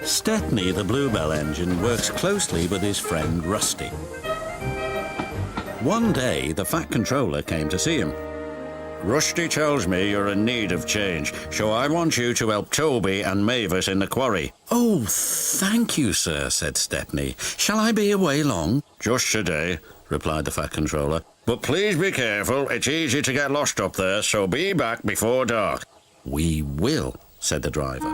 Stepney, the Bluebell engine, works closely with his friend Rusty. One day, the Fat Controller came to see him. Rusty tells me you're in need of change, so I want you to help Toby and Mavis in the quarry. Oh, thank you, sir, said Stepney. Shall I be away long? Just today, replied the Fat Controller. But please be careful, it's easy to get lost up there, so be back before dark. We will, said the driver.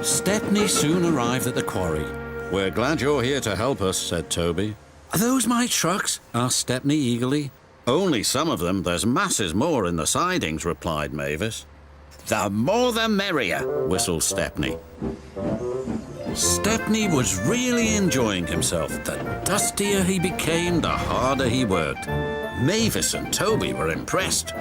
Stepney soon arrived at the quarry. We're glad you're here to help us, said Toby. Are those my trucks? Asked Stepney eagerly. Only some of them. There's masses more in the sidings, replied Mavis. The more the merrier, whistled Stepney. Stepney was really enjoying himself. The dustier he became, the harder he worked. Mavis and Toby were impressed.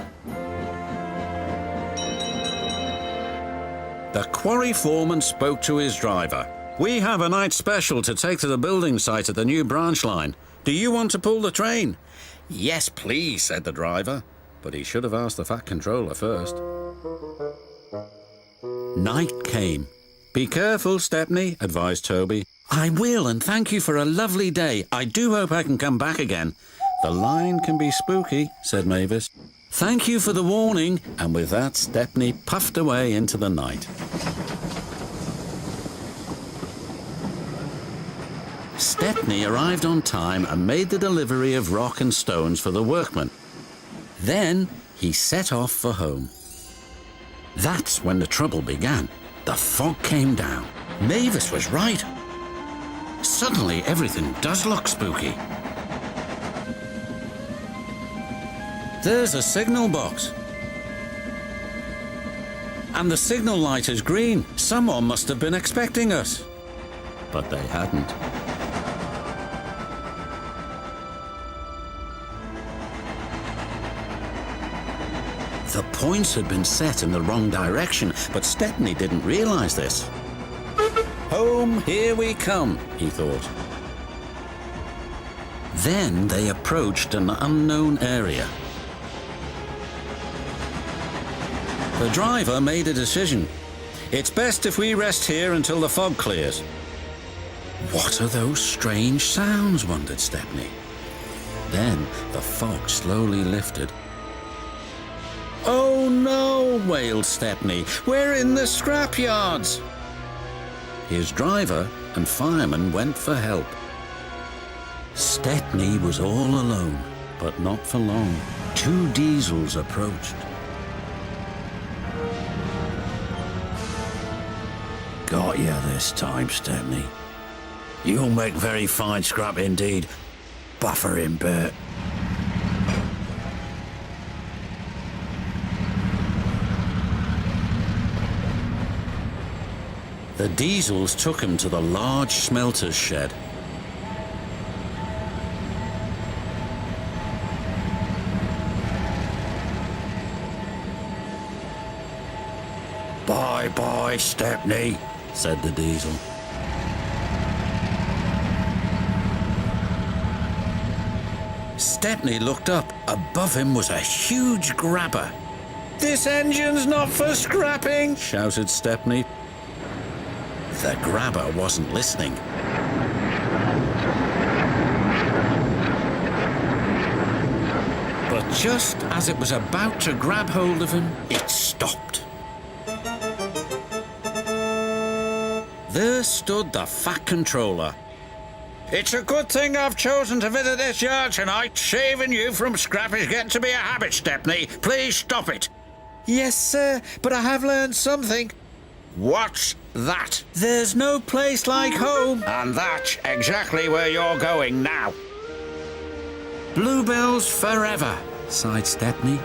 The quarry foreman spoke to his driver. We have a night special to take to the building site at the new branch line. Do you want to pull the train? Yes, please, said the driver. But he should have asked the Fat Controller first. Night came. Be careful, Stepney, advised Toby. I will, and thank you for a lovely day. I do hope I can come back again. The line can be spooky, said Mavis. Thank you for the warning. And with that, Stepney puffed away into the night. Stepney arrived on time and made the delivery of rock and stones for the workmen. Then he set off for home. That's when the trouble began. The fog came down. Mavis was right. Suddenly, everything does look spooky. There's a signal box. And the signal light is green. Someone must have been expecting us. But they hadn't. The points had been set in the wrong direction, but Stepney didn't realize this. Home, here we come, he thought. Then they approached an unknown area. The driver made a decision. It's best if we rest here until the fog clears. What are those strange sounds, wondered Stepney. Then the fog slowly lifted. Oh no, wailed Stepney. We're in the scrapyards. His driver and fireman went for help. Stepney was all alone, but not for long. 2 diesels approached. Got you this time, Stepney. You'll make very fine scrap indeed. Buffer him, Bert. The diesels took him to the large smelter's shed. Bye-bye, Stepney, said the diesel. Stepney looked up. Above him was a huge grabber. This engine's not for scrapping, shouted Stepney. The grabber wasn't listening. But just as it was about to grab hold of him, it stopped. There stood the Fat Controller. It's a good thing I've chosen to visit this yard tonight. Saving you from scrap is getting to be a habit, Stepney. Please stop it. Yes, sir, but I have learned something. What's that? There's no place like home. And that's exactly where you're going now. Bluebells forever, sighed Stepney.